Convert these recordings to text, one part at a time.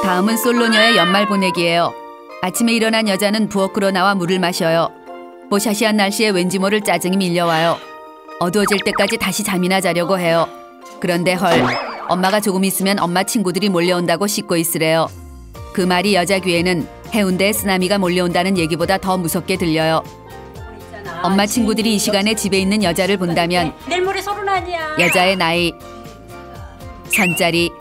다음은 솔로녀의 연말 보내기예요. 아침에 일어난 여자는 부엌으로 나와 물을 마셔요. 뽀샤시한 날씨에 왠지 모를 짜증이 밀려와요. 어두워질 때까지 다시 잠이나 자려고 해요. 그런데 헐, 엄마가 조금 있으면 엄마 친구들이 몰려온다고 씻고 있으래요. 그 말이 여자 귀에는 해운대에 쓰나미가 몰려온다는 얘기보다 더 무섭게 들려요. 엄마 친구들이 이 시간에 집에 있는 여자를 본다면 내일 모레 서른 아니야. 여자의 나이, 선자리,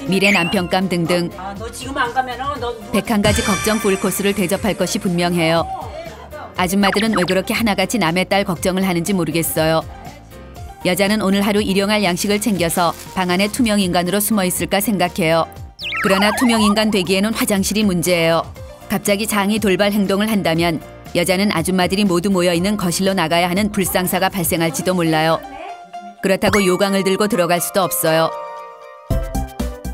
미래 남편감 등등 너 지금 안 가면 너 101가지 걱정 풀코스를 대접할 것이 분명해요. 아줌마들은 왜 그렇게 하나같이 남의 딸 걱정을 하는지 모르겠어요. 여자는 오늘 하루 일용할 양식을 챙겨서 방 안에 투명인간으로 숨어있을까 생각해요. 그러나 투명인간 되기에는 화장실이 문제예요. 갑자기 장이 돌발 행동을 한다면 여자는 아줌마들이 모두 모여있는 거실로 나가야 하는 불상사가 발생할지도 몰라요. 그렇다고 요강을 들고 들어갈 수도 없어요.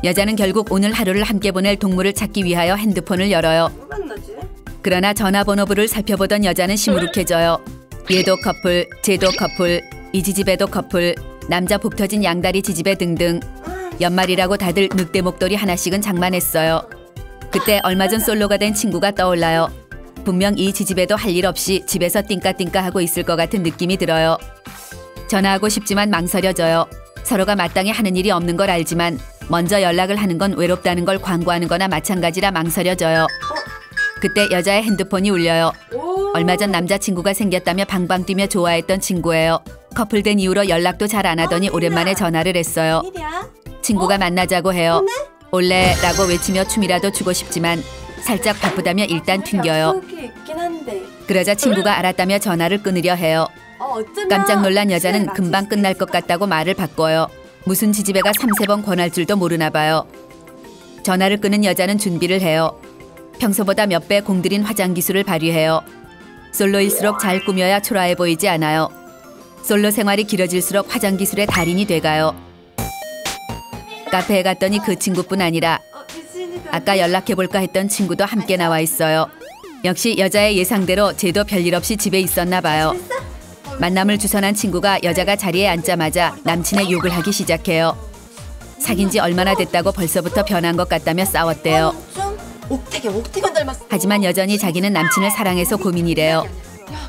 여자는 결국 오늘 하루를 함께 보낼 동물을 찾기 위하여 핸드폰을 열어요. 그러나 전화번호부를 살펴보던 여자는 시무룩해져요. 얘도 커플, 쟤도 커플, 이 지집에도 커플, 남자 복 터진 양다리 지집애 등등. 연말이라고 다들 늑대 목도리 하나씩은 장만했어요. 그때 얼마 전 솔로가 된 친구가 떠올라요. 분명 이 지집애도 할 일 없이 집에서 띵까띵까 하고 있을 것 같은 느낌이 들어요. 전화하고 싶지만 망설여져요. 서로가 마땅히 하는 일이 없는 걸 알지만 먼저 연락을 하는 건 외롭다는 걸 광고하는 거나 마찬가지라 망설여져요. 그때 여자의 핸드폰이 울려요. 얼마 전 남자친구가 생겼다며 방방 뛰며 좋아했던 친구예요. 커플된 이후로 연락도 잘 안 하더니 오랜만에 전화를 했어요. 친구가 만나자고 해요. 올래? 라고 외치며 춤이라도 추고 싶지만 살짝 바쁘다며 일단 튕겨요. 그러자 친구가 알았다며 전화를 끊으려 해요. 깜짝 놀란 여자는 금방 끝날 것 같다고 말을 바꿔요. 무슨 지지배가 3~4번 권할 줄도 모르나 봐요. 전화를 끊은 여자는 준비를 해요. 평소보다 몇 배 공들인 화장 기술을 발휘해요. 솔로일수록 잘 꾸며야 초라해 보이지 않아요. 솔로 생활이 길어질수록 화장 기술의 달인이 돼가요. 카페에 갔더니 그 친구뿐 아니라 아까 연락해볼까 했던 친구도 함께 나와 있어요. 역시 여자의 예상대로 쟤도 별일 없이 집에 있었나 봐요. 만남을 주선한 친구가 여자가 자리에 앉자마자 남친의 욕을 하기 시작해요. 사귄 지 얼마나 됐다고 벌써부터 변한 것 같다며 싸웠대요. 하지만 여전히 자기는 남친을 사랑해서 고민이래요.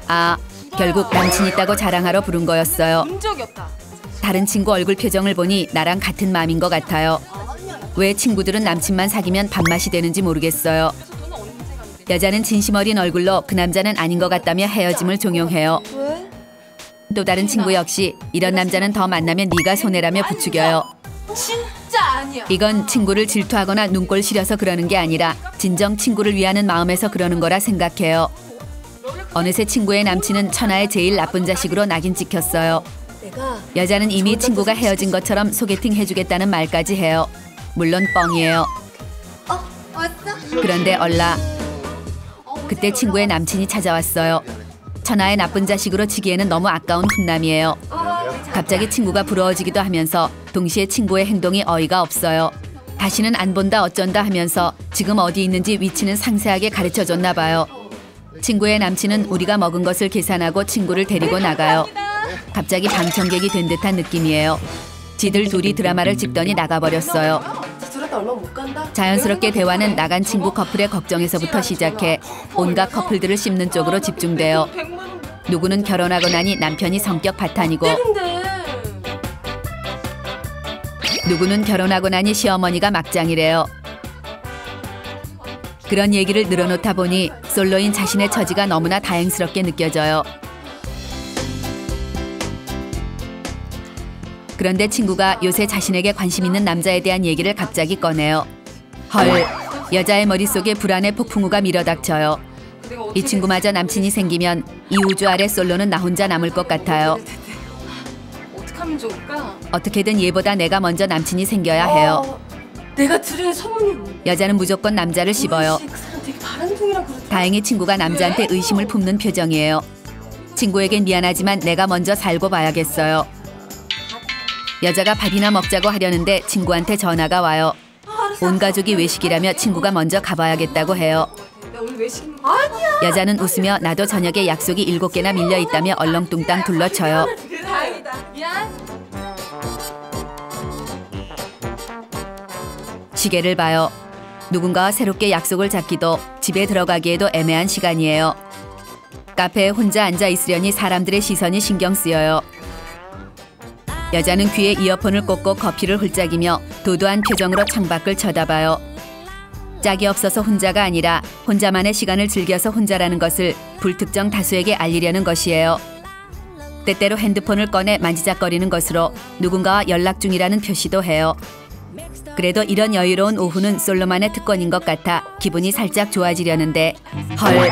아, 결국 남친 있다고 자랑하러 부른 거였어요. 다른 친구 얼굴 표정을 보니 나랑 같은 마음인 것 같아요. 왜 친구들은 남친만 사귀면 밥맛이 되는지 모르겠어요. 여자는 진심 어린 얼굴로 그 남자는 아닌 것 같다며 헤어짐을 종용해요. 또 다른 친구 역시 이런 남자는 더 만나면 네가 손해라며 부추겨요. 진짜 아니야. 이건 친구를 질투하거나 눈꼴 시려서 그러는 게 아니라 진정 친구를 위하는 마음에서 그러는 거라 생각해요. 어느새 친구의 남친은 천하의 제일 나쁜 자식으로 낙인 찍혔어요. 여자는 이미 친구가 헤어진 것처럼 소개팅 해주겠다는 말까지 해요. 물론 뻥이에요. 그런데 얼라 그때 친구의 남친이 찾아왔어요. 천하의 나쁜 자식으로 치기에는 너무 아까운 훈남이에요. 갑자기 친구가 부러워지기도 하면서 동시에 친구의 행동이 어이가 없어요. 다시는 안 본다 어쩐다 하면서 지금 어디 있는지 위치는 상세하게 가르쳐줬나 봐요. 친구의 남친은 우리가 먹은 것을 계산하고 친구를 데리고 나가요. 갑자기 방청객이 된 듯한 느낌이에요. 지들 둘이 드라마를 찍더니 나가버렸어요. 자연스럽게 대화는 나간 친구 커플의 걱정에서부터 시작해 온갖 커플들을 씹는 쪽으로 집중돼요. 누구는 결혼하고 나니 남편이 성격 파탄이고 누구는 결혼하고 나니 시어머니가 막장이래요. 그런 얘기를 늘어놓다 보니 솔로인 자신의 처지가 너무나 다행스럽게 느껴져요. 그런데 친구가 요새 자신에게 관심 있는 남자에 대한 얘기를 갑자기 꺼내요. 헐, 여자의 머릿속에 불안의 폭풍우가 밀어닥쳐요. 이 친구마저 남친이 생기면 이 우주 아래 솔로는 나 혼자 남을 것 같아요. 어떻게 하면 좋을까? 어떻게든 얘보다 내가 먼저 남친이 생겨야 해요. 내가 들은 소문이 여자는 무조건 남자를 씹어요. 그 사람 되게 바람둥이라고 그러더라. 다행히 친구가 남자한테 의심을 품는 표정이에요. 친구에겐 미안하지만 내가 먼저 살고 봐야겠어요. 여자가 밥이나 먹자고 하려는데 친구한테 전화가 와요. 온 가족이 외식이라며 친구가 먼저 가봐야겠다고 해요. 아니야. 여자는 웃으며 나도 저녁에 약속이 7개나 밀려있다며 얼렁뚱땅 둘러쳐요. 다행이다. 미안. 시계를 봐요. 누군가와 새롭게 약속을 잡기도 집에 들어가기에도 애매한 시간이에요. 카페에 혼자 앉아 있으려니 사람들의 시선이 신경 쓰여요. 여자는 귀에 이어폰을 꽂고 커피를 홀짝이며 도도한 표정으로 창밖을 쳐다봐요. 짝이 없어서 혼자가 아니라 혼자만의 시간을 즐겨서 혼자라는 것을 불특정 다수에게 알리려는 것이에요. 때때로 핸드폰을 꺼내 만지작거리는 것으로 누군가와 연락 중이라는 표시도 해요. 그래도 이런 여유로운 오후는 솔로만의 특권인 것 같아 기분이 살짝 좋아지려는데 헐,